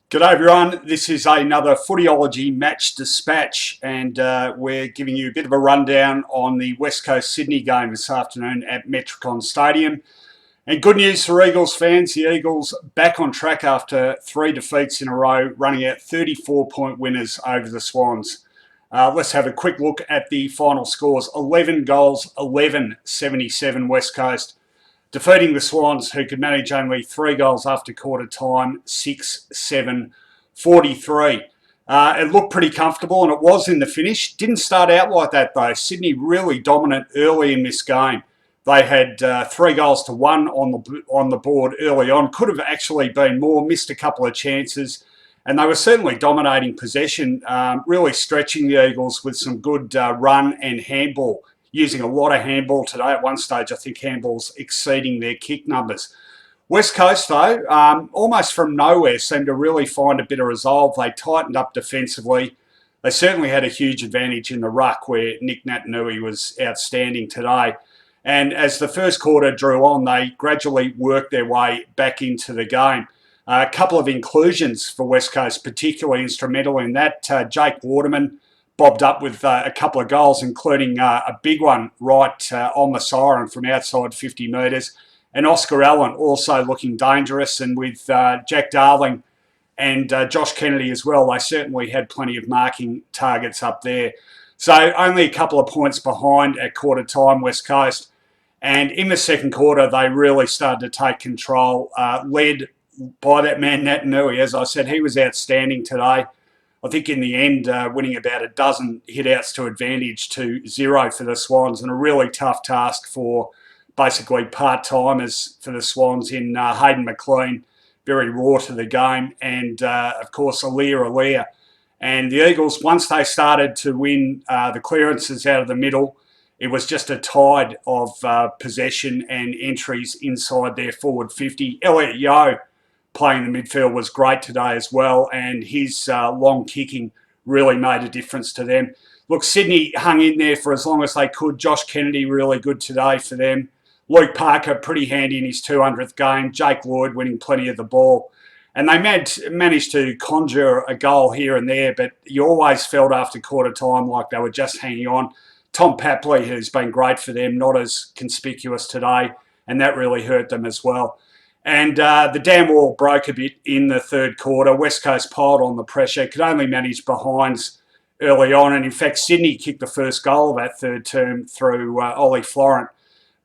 G'day everyone, this is another Footyology Match Dispatch, and we're giving you a bit of a rundown on the West Coast Sydney game this afternoon at Metricon Stadium. And good news for Eagles fans, the Eagles back on track after 3 defeats in a row, running out 34-point winners over the Swans. Let's have a quick look at the final scores. 11 goals, 11-77 West Coast. Defeating the Swans, who could manage only 3 goals after quarter time, 6-7-43. It looked pretty comfortable, and it was in the finish. Didn't start out like that, though. Sydney really dominant early in this game. They had 3 goals to 1 on the board early on. Could have actually been more, missed a couple of chances, and they were certainly dominating possession, really stretching the Eagles with some good run and handball. Using a lot of handball today. At one stage, I think handball's exceeding their kick numbers. West Coast, though, almost from nowhere, seemed to really find a bit of resolve. They tightened up defensively. They certainly had a huge advantage in the ruck, where Nick Naitanui was outstanding today. And as the first quarter drew on, they gradually worked their way back into the game. A couple of inclusions for West Coast, particularly instrumental in that. Jake Waterman bobbed up with a couple of goals, including a big one right on the siren from outside 50 metres. And Oscar Allen also looking dangerous, and with Jack Darling and Josh Kennedy as well, they certainly had plenty of marking targets up there. So only a couple of points behind at quarter time, West Coast. And in the second quarter, they really started to take control, led by that man Naitanui. As I said, he was outstanding today. I think in the end, winning about a dozen hit-outs to advantage to 0 for the Swans, and a really tough task for basically part-timers for the Swans in Hayden McLean, very raw to the game, and of course Alia. And the Eagles, once they started to win the clearances out of the middle, it was just a tide of possession and entries inside their forward 50. Elliot Yeo playing the midfield was great today as well, and his long kicking really made a difference to them. Look, Sydney hung in there for as long as they could. Josh Kennedy really good today for them. Luke Parker pretty handy in his 200th game. Jake Lloyd winning plenty of the ball. And they managed to conjure a goal here and there, but you always felt after quarter time like they were just hanging on. Tom Papley, who's been great for them, not as conspicuous today, and that really hurt them as well. And the dam wall broke a bit in the third quarter. West Coast piled on the pressure, could only manage behinds early on. And in fact, Sydney kicked the first goal of that third term through Ollie Florent.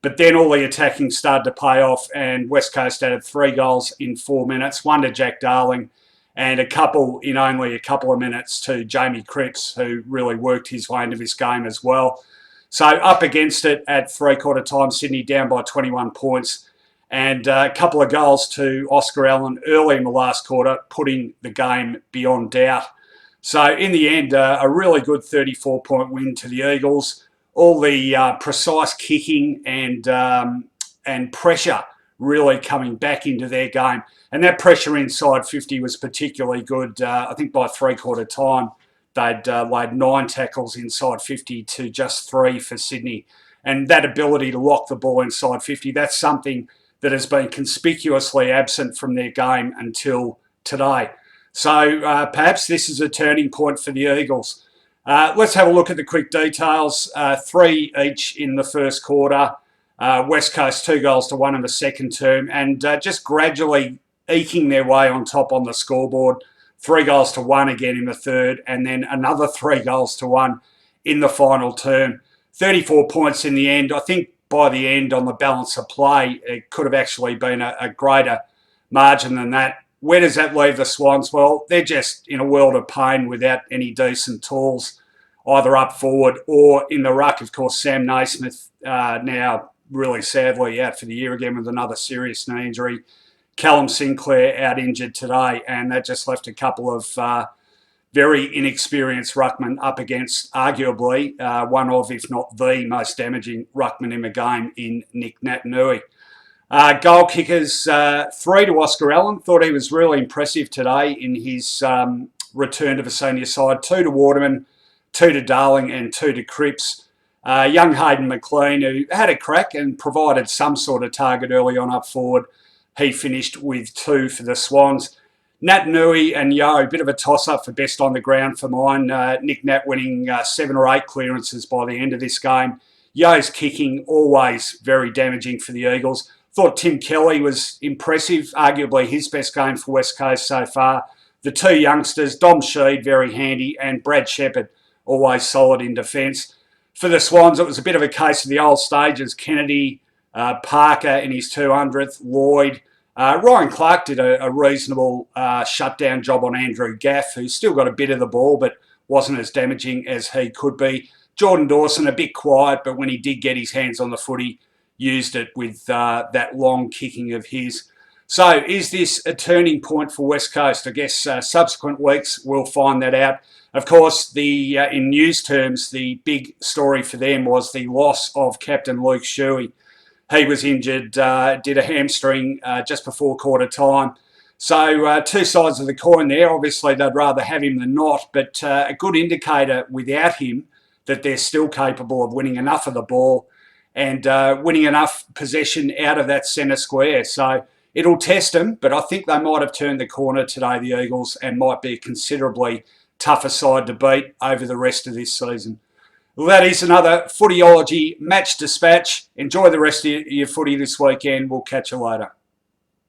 But then all the attacking started to pay off, and West Coast added 3 goals in 4 minutes, 1 to Jack Darling, and a couple in only a couple of minutes to Jamie Cripps, who really worked his way into this game as well. So up against it at three-quarter time, Sydney down by 21 points. And a couple of goals to Oscar Allen early in the last quarter, putting the game beyond doubt. So in the end, a really good 34-point win to the Eagles. All the precise kicking and pressure really coming back into their game. And that pressure inside 50 was particularly good. I think by three-quarter time, they'd laid 9 tackles inside 50 to just 3 for Sydney. And that ability to lock the ball inside 50, that's something that has been conspicuously absent from their game until today. So perhaps this is a turning point for the Eagles. Let's have a look at the quick details. 3 each in the first quarter. West Coast 2 goals to 1 in the second term, and just gradually eking their way on top on the scoreboard. 3 goals to 1 again in the third, and then another 3 goals to 1 in the final term. 34 points in the end. I think by the end, on the balance of play, it could have actually been a greater margin than that. Where does that leave the Swans? Well, they're just in a world of pain without any decent tools, either up forward or in the ruck. Of course, Sam Naismith now really sadly out for the year again with another serious knee injury. Callum Sinclair out injured today, and that just left a couple of very inexperienced ruckman up against arguably one of, if not the most damaging ruckman in the game in Nick Naitanui. Goal kickers, 3 to Oscar Allen. Thought he was really impressive today in his return to the senior side. 2 to Waterman, 2 to Darling and 2 to Cripps. Young Hayden McLean, who had a crack and provided some sort of target early on up forward. He finished with 2 for the Swans. Nat Nui and Yo, a bit of a toss-up for best on the ground for mine. Nick Nat winning 7 or 8 clearances by the end of this game. Yo's kicking, always very damaging for the Eagles. Thought Tim Kelly was impressive, arguably his best game for West Coast so far. The 2 youngsters, Dom Sheed, very handy, and Brad Shepherd, always solid in defence. For the Swans, it was a bit of a case of the old stages. Kennedy, Parker in his 200th, Lloyd. Ryan Clark did a reasonable shutdown job on Andrew Gaff, who's still got a bit of the ball, but wasn't as damaging as he could be. Jordan Dawson, a bit quiet, but when he did get his hands on the footy, used it with that long kicking of his. So is this a turning point for West Coast? I guess subsequent weeks we'll find that out. Of course, in news terms, the big story for them was the loss of Captain Luke Shuey. He was injured, did a hamstring just before quarter time. So 2 sides of the coin there. Obviously, they'd rather have him than not, but a good indicator without him that they're still capable of winning enough of the ball and winning enough possession out of that centre square. So it'll test them, but I think they might have turned the corner today, the Eagles, and might be a considerably tougher side to beat over the rest of this season. Well, that is another Footyology Match Dispatch. Enjoy the rest of your footy this weekend. We'll catch you later.